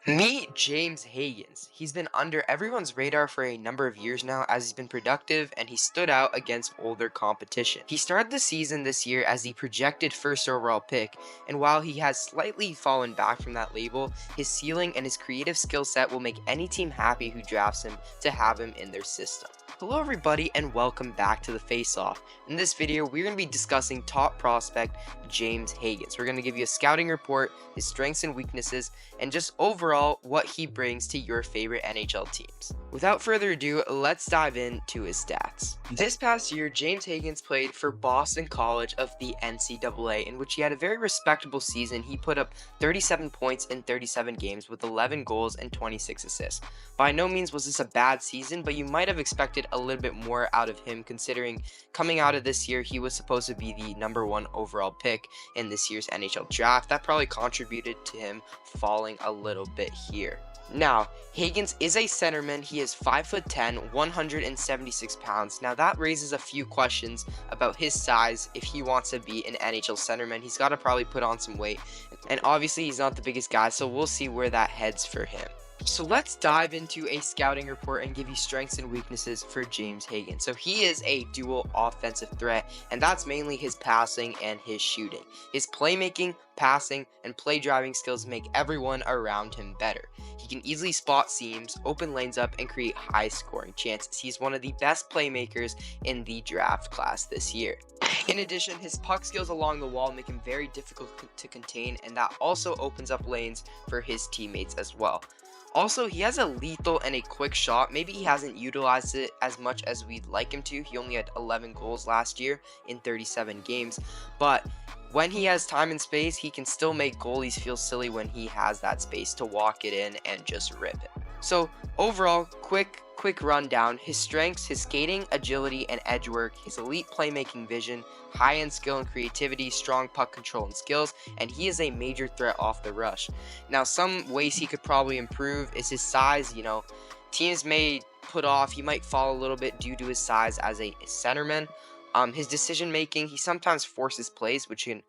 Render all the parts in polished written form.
Meet James Hagens. He's been under everyone's radar for a number of years now as he's been productive and he stood out against older competition. He started the season this year as the projected first overall pick, and while he has slightly fallen back from that label, his ceiling and his creative skill set will make any team happy who drafts him to have him in their system. Hello everybody and welcome back to the Face Off. In this video, we're going to be discussing top prospect James Hagens. We're going to give you a scouting report, his strengths and weaknesses, and just overall what he brings to your favorite NHL teams. Without further ado, let's dive into his stats. This past year, James Hagens played for Boston College of the NCAA, in which he had a very respectable season. He put up 37 points in 37 games with 11 goals and 26 assists. By no means was this a bad season, but you might have expected a little bit more out of him considering coming out of this year, he was supposed to be the #1 overall pick in this year's NHL draft. That probably contributed to him falling a little bit here. Now, Hagens is a centerman. He is 5'10", 176 pounds. Now that raises a few questions about his size. If he wants to be an NHL centerman, he's got to probably put on some weight. And obviously he's not the biggest guy, so we'll see where that heads for him. So let's dive into a scouting report and give you strengths and weaknesses for James Hagens. So he is a dual offensive threat, and that's mainly his passing and his shooting. His playmaking, passing, and play driving skills make everyone around him better. He can easily spot seams, open lanes up, and create high scoring chances. He's one of the best playmakers in the draft class this year. In addition, his puck skills along the wall make him very difficult to contain, and that also opens up lanes for his teammates as well. Also, he has a lethal and a quick shot. Maybe he hasn't utilized it as much as we'd like him to. He only had 11 goals last year in 37 games. But when he has time and space, he can still make goalies feel silly when he has that space to walk it in and just rip it. So overall, quick rundown. His strengths: his skating, agility, and edge work, his elite playmaking vision, high-end skill and creativity, strong puck control and skills, and he is a major threat off the rush. Now, some ways he could probably improve is his size. Teams may put off, he might fall a little bit due to his size as a centerman. His decision making, he sometimes forces plays, which can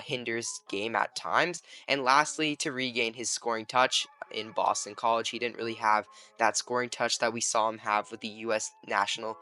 hinders game at times. And lastly, to regain his scoring touch. In Boston College, he didn't really have that scoring touch that we saw him have with the U.S. national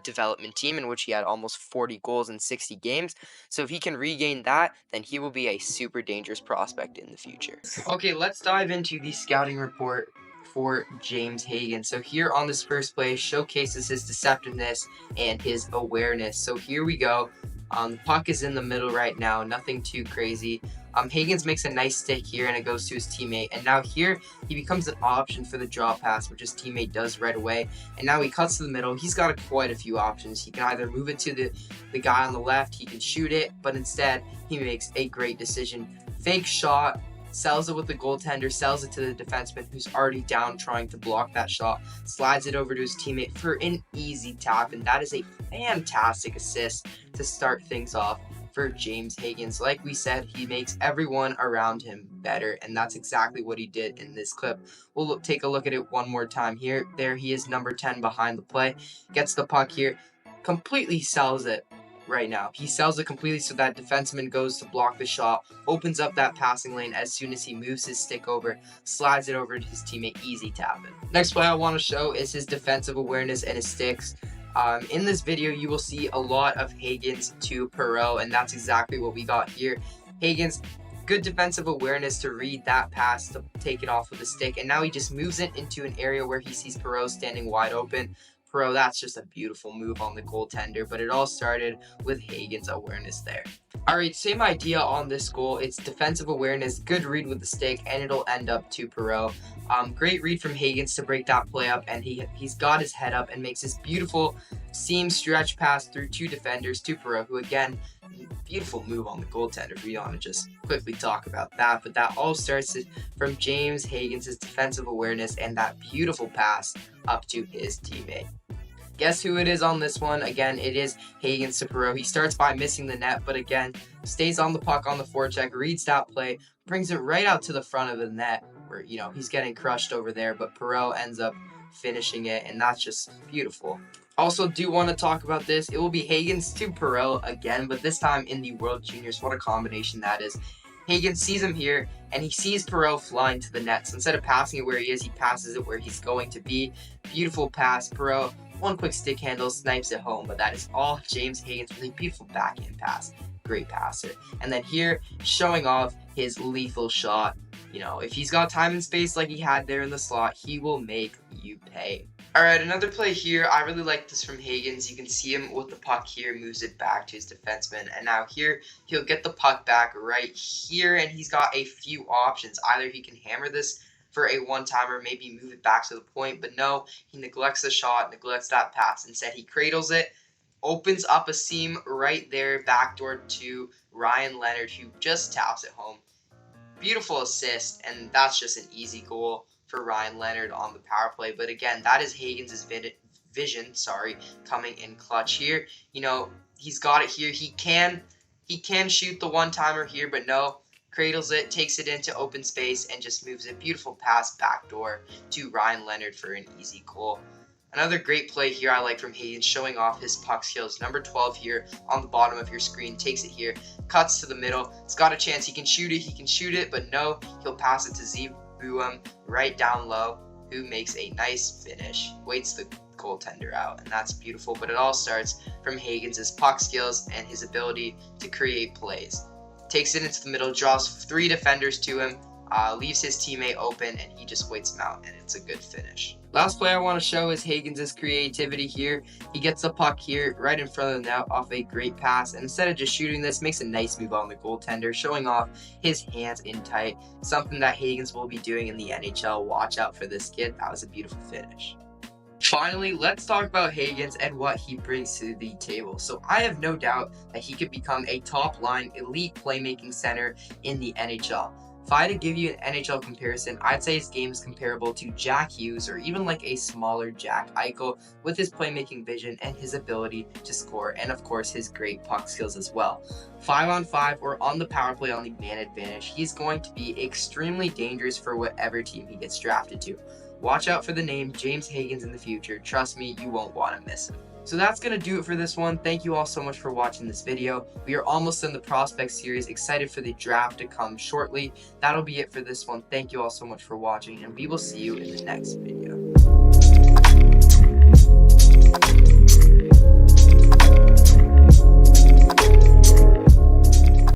development team, in which he had almost 40 goals in 60 games. So if he can regain that, then he will be a super dangerous prospect in the future. Okay, let's dive into the scouting report for James Hagens. So here on this first play showcases his deceptiveness and his awareness. So here we go. The puck is in the middle right now, nothing too crazy. Hagens makes a nice stick here and it goes to his teammate. And now here he becomes an option for the draw pass, which his teammate does right away. And now he cuts to the middle. He's got quite a few options. He can either move it to the guy on the left, he can shoot it, but instead he makes a great decision. Fake shot, sells it with the goaltender, sells it to the defenseman who's already down trying to block that shot, slides it over to his teammate for an easy tap, and that is a fantastic assist to start things off for James Hagens. Like we said, he makes everyone around him better, and that's exactly what he did in this clip. We'll take a look at it one more time here. There he is, number 10 behind the play, gets the puck here, completely sells it. Right now, he sells it completely so that defenseman goes to block the shot, opens up that passing lane as soon as he moves his stick over, slides it over to his teammate, easy tapping. Next play I want to show is his defensive awareness and his sticks. In this video, you will see a lot of Hagens to Perreault, and that's exactly what we got here. Hagens, good defensive awareness to read that pass, to take it off with the stick, and now he just moves it into an area where he sees Perreault standing wide open. That's just a beautiful move on the goaltender, but it all started with Hagens' awareness there. Alright, same idea on this goal. It's defensive awareness, good read with the stick, and it'll end up to Perreault. Great read from Hagens to break that play up, and he's got his head up and makes this beautiful seam stretch pass through two defenders to Perreault, who again, beautiful move on the goaltender. If we want to just quickly talk about that, but that all starts from James Hagens' defensive awareness and that beautiful pass up to his teammate. Guess who it is on this one? Again, it is Hagens to Perreault. He starts by missing the net, but again, stays on the puck on the forecheck, reads that play, brings it right out to the front of the net where, he's getting crushed over there, but Perreault ends up finishing it, and that's just beautiful. Also, do want to talk about this. It will be Hagens to Perreault again, but this time in the World Juniors. What a combination that is. Hagens sees him here, and he sees Perot flying to the net. So instead of passing it where he is, he passes it where he's going to be. Beautiful pass. Perot, one quick stick handle, snipes it home. But that is all James Hagens with a beautiful backhand pass. Great passer. And then here, showing off his lethal shot. You know, if he's got time and space like he had there in the slot, he will make you pay. Alright, another play here. I really like this from Hagens. You can see him with the puck here, moves it back to his defenseman. And now here, he'll get the puck back right here, and he's got a few options. Either he can hammer this for a one-timer, maybe move it back to the point, but no, he neglects the shot, neglects that pass. Instead, he cradles it, opens up a seam right there, backdoor to Ryan Leonard, who just taps it home. Beautiful assist, and that's just an easy goal for Ryan Leonard on the power play. But again, that is Hagens' vision, coming in clutch here. You know, he's got it here. He can shoot the one-timer here, but no, cradles it, takes it into open space, and just moves it. Beautiful pass backdoor to Ryan Leonard for an easy goal. Another great play here I like from Hagens, showing off his puck skills. Number 12 here on the bottom of your screen, takes it here, cuts to the middle. It's got a chance. He can shoot it, but no, he'll pass it to Zbuem right down low, who makes a nice finish, waits the goaltender out, and that's beautiful. But it all starts from Hagens' puck skills and his ability to create plays. Takes it into the middle, draws 3 defenders to him, leaves his teammate open, and he just waits him out, and it's a good finish. Last play I want to show is Hagens' creativity here. He gets the puck here right in front of the net off a great pass, and instead of just shooting this, makes a nice move on the goaltender, showing off his hands in tight, something that Hagens will be doing in the NHL. Watch out for this kid. That was a beautiful finish. Finally, let's talk about Hagens and what he brings to the table. So I have no doubt that he could become a top-line elite playmaking center in the NHL. If I had to give you an NHL comparison, I'd say his game is comparable to Jack Hughes or even like a smaller Jack Eichel with his playmaking vision and his ability to score, and of course his great puck skills as well. 5-on-5 or on the power play on the man advantage, he's going to be extremely dangerous for whatever team he gets drafted to. Watch out for the name James Hagens in the future. Trust me, you won't want to miss him. So that's going to do it for this one. Thank you all so much for watching this video. We are almost in the prospect series. Excited for the draft to come shortly. That'll be it for this one. Thank you all so much for watching, and we will see you in the next video.